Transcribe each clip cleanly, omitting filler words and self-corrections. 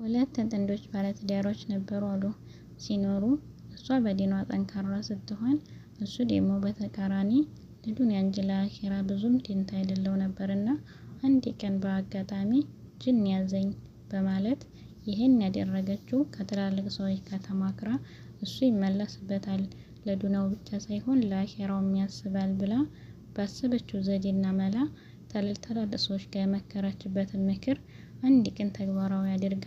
ሁለት ጥንዶች ባለትዳሮች ነበሩ አሉ። ሲኖሩ እሷ በዲኗ ጠንካራ ስትሆን እሱ ደግሞ በተቃራኒ ለዱንያ እንጂ ለአኺራ ብዙም ደንታ የሌለው ነበርና አንድ ቀን በአጋጣሚ ጅን ያዘኝ በማለት ይህን ያደረገችው ከትላልቅ ሰዎች ጋር ተማክራ እሱ ይመለስበታል ለዱንያው ብቻ ሳይሆን ለአኺራው ያስባል ብላ ባሰበችው ዘዴና መላ ትላልቅ ሰዎች ጋር የመከረችበትን ምክር አንድ ቀን ተግባራዊ አድርጋ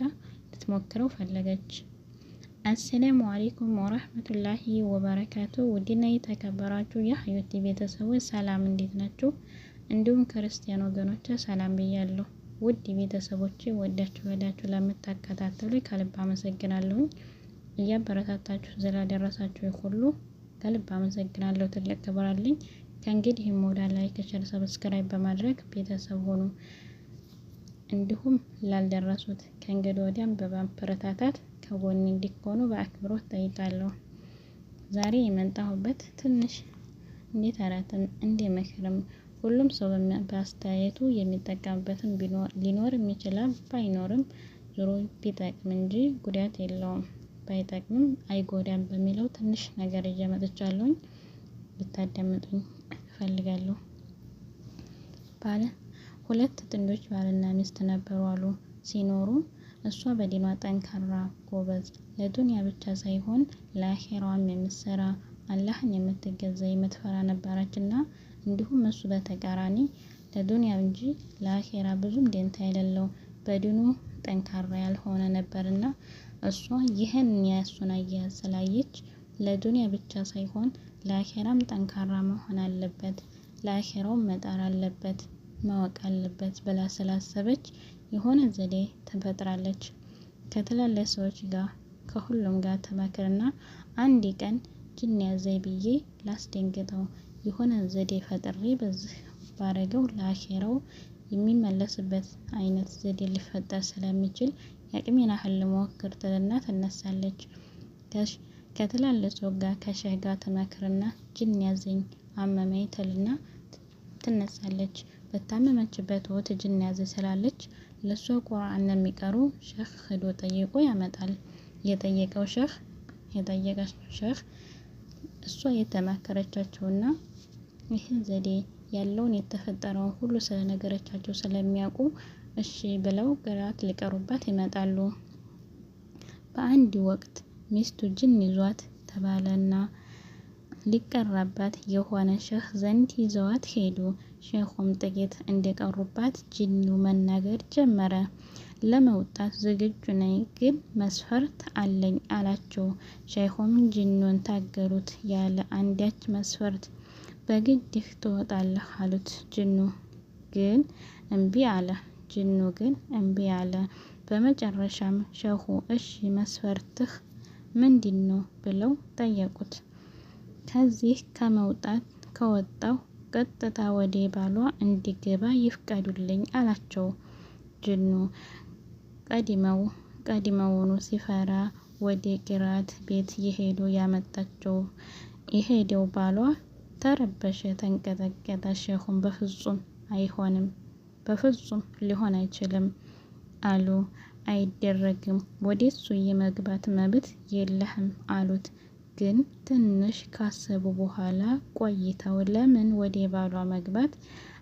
ልትሞክረው ፈለገች። አሰላሙ አለይኩም ወራህመቱላሂ ወበረካቱ። ውድና የተከበራችሁ የሀዩቲ ቤተሰቦች ሰላም እንዴት ናችሁ? እንዲሁም ክርስቲያን ወገኖች ሰላም ብያለሁ። ውድ ቤተሰቦቼ ወዳችሁ ለምትከታተሉ ከልብ አመሰግናለሁ። እያበረታታችሁ ስላደረሳችሁ ሁሉ ከልብ አመሰግናለሁ። ትልቅ ክብር አለኝ። ከእንግዲህ ሞዳ ላይክ፣ ሸር፣ ሰብስክራይብ በማድረግ ቤተሰብ ሆኑ። እንዲሁም ላልደረሱት ከእንግዲህ ወዲያም በማበረታታት ከጎን እንዲሆኑ በአክብሮት ጠይቃለሁ። ዛሬ የመጣሁበት ትንሽ እንዴት አራተን እንደ ምክርም ሁሉም ሰው በአስተያየቱ የሚጠቀምበትን ሊኖርም ይችላል፣ ባይኖርም ዞሮ ቢጠቅም እንጂ ጉዳት የለውም። ባይጠቅምም አይጎዳም በሚለው ትንሽ ነገር ይዤ መጥቻለሁኝ። ልታዳምጡኝ እፈልጋለሁ። ሁለት ጥንዶች ባልና ሚስት ነበሩ አሉ። ሲኖሩ እሷ በዲኗ ጠንካራ ጎበዝ፣ ለዱንያ ብቻ ሳይሆን ለአኺራዋም የምትሰራ አላህን የምትገዛ የምትፈራ ነበረችና እንዲሁም እሱ በተቃራኒ ለዱንያ እንጂ ለአኺራ ብዙም ደንታ የሌለው በዲኑ ጠንካራ ያልሆነ ነበርና እሷ ይህን ያሱን አያያዝ ስላየች ለዱንያ ብቻ ሳይሆን ለአኺራም ጠንካራ መሆን አለበት፣ ለአኺራው መጣር አለበት፣ ማወቅ አለበት ብላ ስላሰበች የሆነ ዘዴ ትፈጥራለች። ከትላልቅ ሰዎች ጋር ከሁሉም ጋር ተመክርና አንድ ቀን ጅን ያዘኝ ብዬ ላስደንግጠው የሆነ ዘዴ ፈጥሬ በዚህ ባረገው ለአኺራው የሚመለስበት አይነት ዘዴ ሊፈጠር ስለሚችል የአቅሜን ያህል ልሞክር ትልና ትነሳለች። ከትላልቅ ሰው ጋር ከሸህ ጋር ተመክርና ጅን ያዘኝ አመመኝ ትልና ትነሳለች። በታመመችበት ወቅት ጅን ያዘ ስላለች ለሷ ቁርአን የሚቀሩ ሸህ ሄዶ ጠይቆ ያመጣል። የጠየቀው ሸህ እሷ የተማከረቻቸውና ይህን ዘዴ ያለውን የተፈጠረውን ሁሉ ስለነገረቻቸው ስለሚያውቁ እሺ ብለው ግራት ሊቀሩባት ይመጣሉ። በአንድ ወቅት ሚስቱ ጅን ይዟት ተባለና ሊቀራባት የሆነ ሸህ ዘንድ ይዘዋት ሄዱ። ሸኹም ጥቂት እንደቀሩባት ጅኒው መናገር ጀመረ። ለመውጣት ዝግጁ ነኝ፣ ግን መስፈርት አለኝ አላቸው። ሸኹም ጅኑን ታገሉት ያለ አንዳች መስፈርት። በግድህ ትወጣለህ አሉት። ጅኑ ግን እምቢ አለ። በመጨረሻም ሸኹ እሺ መስፈርትህ ምንድን ነው ብለው ጠየቁት። ከዚህ ከወጣው ቀጥታ ወደ ባሏ እንዲገባ ይፍቀዱልኝ አላቸው። ጅኑ ቀድመውኑ ሲፈራ ወደ ቂራት ቤት የሄደው ባሏ ተረበሸ፣ ተንቀጠቀጠ። ሸኹም በፍጹም አይሆንም፣ በፍጹም ሊሆን አይችልም አሉ። አይደረግም፣ ወደሱ የመግባት መብት የለህም አሉት። ግን ትንሽ ካሰቡ በኋላ ቆይተው ለምን ወደ ባሏ መግባት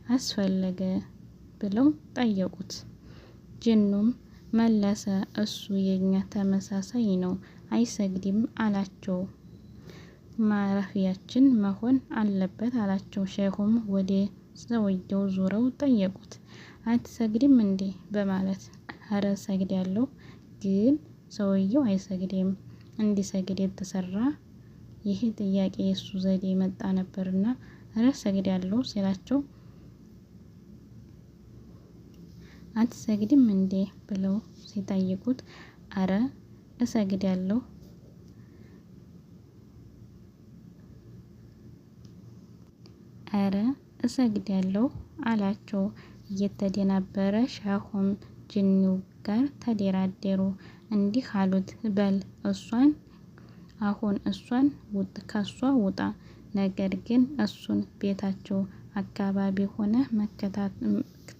አስፈለገ ብለው ጠየቁት። ጅኑም መለሰ እሱ የኛ ተመሳሳይ ነው፣ አይሰግድም አላቸው። ማረፊያችን መሆን አለበት አላቸው። ሸኹም ወደ ሰውየው ዙረው ጠየቁት። አትሰግድም እንዴ በማለት ኧረ እሰግዳለሁ፣ ግን ሰውየው አይሰግድም። እንዲሰግድ የተሰራ ይህ ጥያቄ የሱ ዘዴ መጣ ነበርና ኧረ እሰግዳለሁ ሲላቸው አትሰግድም እንዴ ብለው ሲጠይቁት ኧረ እሰግዳለሁ አላቸው። እየተደናበረ ሸኹም ጅኒው ጋር ተደራደሩ። እንዲህ አሉት፣ በል እሷን ከሷ ውጣ፣ ነገር ግን እሱን ቤታቸው አካባቢ ሆነ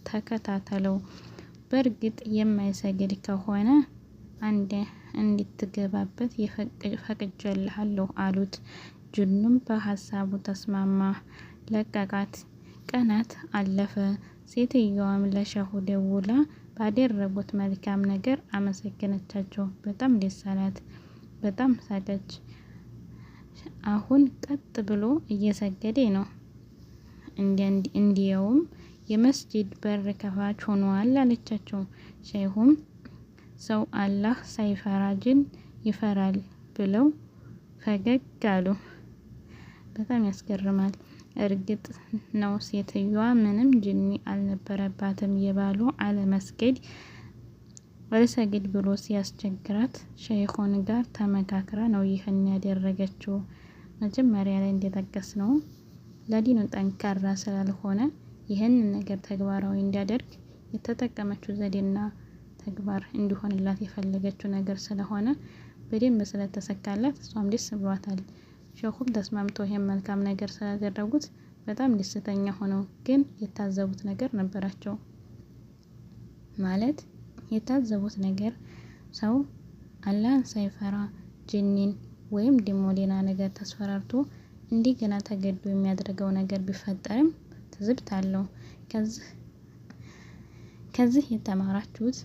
ተከታተለው። በእርግጥ የማይሰግድ ከሆነ አንዴ እንድትገባበት ፈቅጄልሃለሁ አሉት። ጅኑም በሀሳቡ ተስማማ። ለቀቃት። ቀናት አለፈ። ሴትየዋም ለሸሁ ደውላ ባደረጉት መልካም ነገር አመሰገነቻቸው። በጣም ደስ አላት። በጣም ሳቀች። አሁን ቀጥ ብሎ እየሰገደ ነው። እንዲያውም የመስጂድ በር ከፋች ሆኗል አለቻቸው። ሸይኹም ሰው አላህ ሳይፈራ ጅን ይፈራል ብለው ፈገግ አሉ። በጣም ያስገርማል። እርግጥ ነው ሴትዮዋ ምንም ጅኒ አልነበረባትም። የባሉ አለመስገድ አልሰግድ ብሎ ሲያስቸግራት ሸይኹን ጋር ተመካክራ ነው ይህን ያደረገችው። መጀመሪያ ላይ እንደጠቀስነው ለዲኑ ጠንካራ ስላልሆነ ይህንን ነገር ተግባራዊ እንዲያደርግ የተጠቀመችው ዘዴና ተግባር እንዲሆንላት የፈለገችው ነገር ስለሆነ በደንብ ስለተሰካላት እሷም ደስ ብሏታል። ሸኹም ተስማምቶ ይሄን መልካም ነገር ስላደረጉት በጣም ደስተኛ ሆነው፣ ግን የታዘቡት ነገር ነበራቸው። ማለት የታዘቡት ነገር ሰው አላህን ሳይፈራ ጅኒን ወይም ደግሞ ሌላ ነገር ተስፈራርቶ እንደገና ተገዶ የሚያደርገው ነገር ቢፈጠርም ትዝብት አለው። ከዚህ የተማራችሁት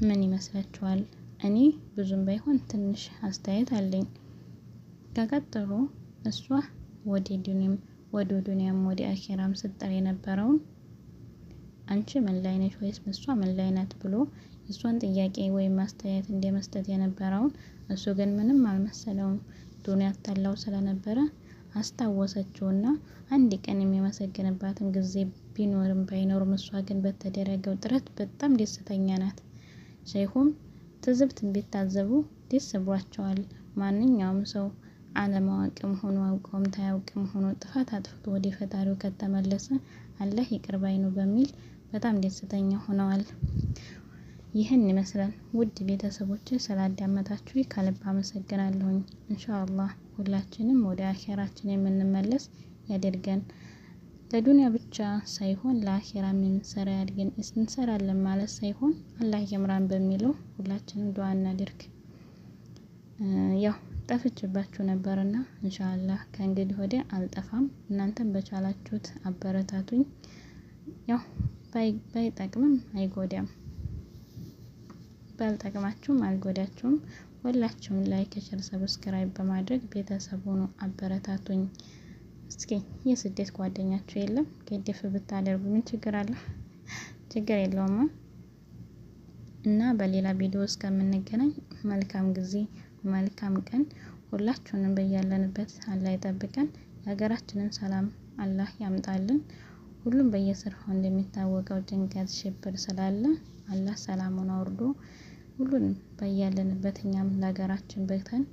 ምን ይመስላችኋል? እኔ ብዙም ባይሆን ትንሽ አስተያየት አለኝ። ከቀጠሮ እሷ ወደ ዱንያም ወደ አኺራም ስትጠር የነበረውን አንቺ ምን ላይ ነሽ ወይስ እሷ ምን ላይ ናት ብሎ እሷን ጥያቄ ወይም አስተያየት እንደመስጠት የነበረውን እሱ ግን ምንም አልመሰለውም። ዱንያ ታላው ስለነበረ አስታወሰችውና አንድ ቀን የሚመሰግንባትን ጊዜ ቢኖርም ባይኖርም እሷ ግን በተደረገው ጥረት በጣም ደስተኛ ናት። ሸይኹም ትዝብትን ቢታዘቡ ደስ ብሏቸዋል። ማንኛውም ሰው አለማወቅም ሆኖ አውቀውም ታያውቅም ሆኖ ጥፋት አጥፍቶ ወደ ፈጣሪው ከተመለሰ አላህ ይቅር ባይ ነው በሚል በጣም ደስተኛ ሆነዋል። ይህን ይመስላል። ውድ ቤተሰቦች ስላዳመጣችሁ ከልብ አመሰግናለሁኝ። ኢንሻአላህ ሁላችንም ወደ አኺራችን የምንመለስ ያደርገን። ለዱንያ ብቻ ሳይሆን ለአኺራም የምንሰራ ያድርገን። እንሰራለን ማለት ሳይሆን አላህ ይምራን በሚለው ሁላችንም ዱዓ እናድርግ። ያው ጠፍቼባችሁ ነበርና ኢንሻአላህ ከእንግዲህ ወዲያ አልጠፋም። እናንተም በቻላችሁት አበረታቱኝ። ያው ባይጠቅምም አይጎዳም፣ ባልጠቅማችሁም አልጎዳችሁም። ሁላችሁም ላይክ፣ ሼር፣ ሰብስክራይብ በማድረግ ቤተሰብ ሆኑ አበረታቱኝ። እስኪ የስደት ጓደኛችሁ የለም ገደፍ ብታደርጉ ምን ችግር አለ? ችግር የለውም። እና በሌላ ቪዲዮ እስከምንገናኝ መልካም ጊዜ፣ መልካም ቀን። ሁላችሁንም በያለንበት አላህ ይጠብቀን። የሀገራችንን ሰላም አላህ ያምጣልን። ሁሉም በየስራው እንደሚታወቀው ጭንቀት፣ ሽብር ስላለ አላህ ሰላሙን አውርዶ ሁሉንም በያለንበት እኛም ለሀገራችን በቅተን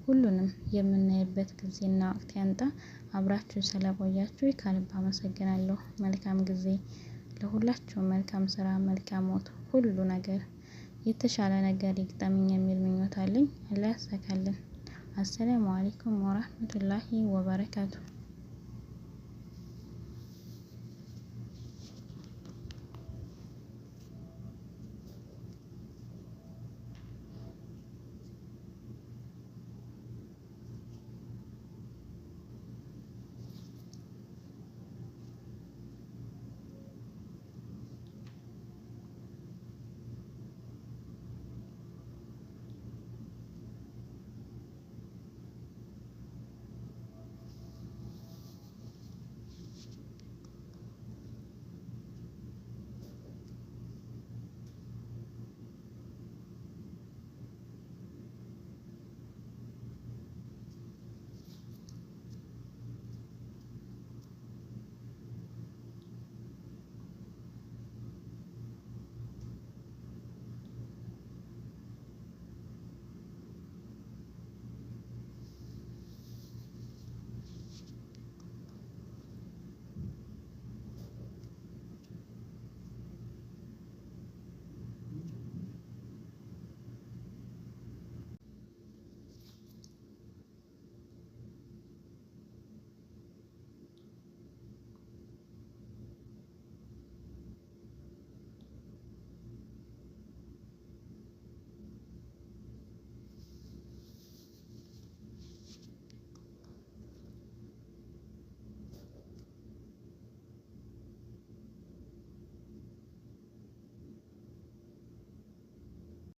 ሁሉንም የምናይበት ጊዜና ወቅት ያንጣ። አብራችሁ ስለቆያችሁ ከልብ አመሰግናለሁ። መልካም ጊዜ ለሁላችሁም። መልካም ስራ፣ መልካም ሞት፣ ሁሉ ነገር የተሻለ ነገር ይግጠምኝ የሚል ምኞት አለኝ። አላህ ያሳካልን። አሰላሙ አለይኩም ወራህመቱላሂ ወበረካቱ።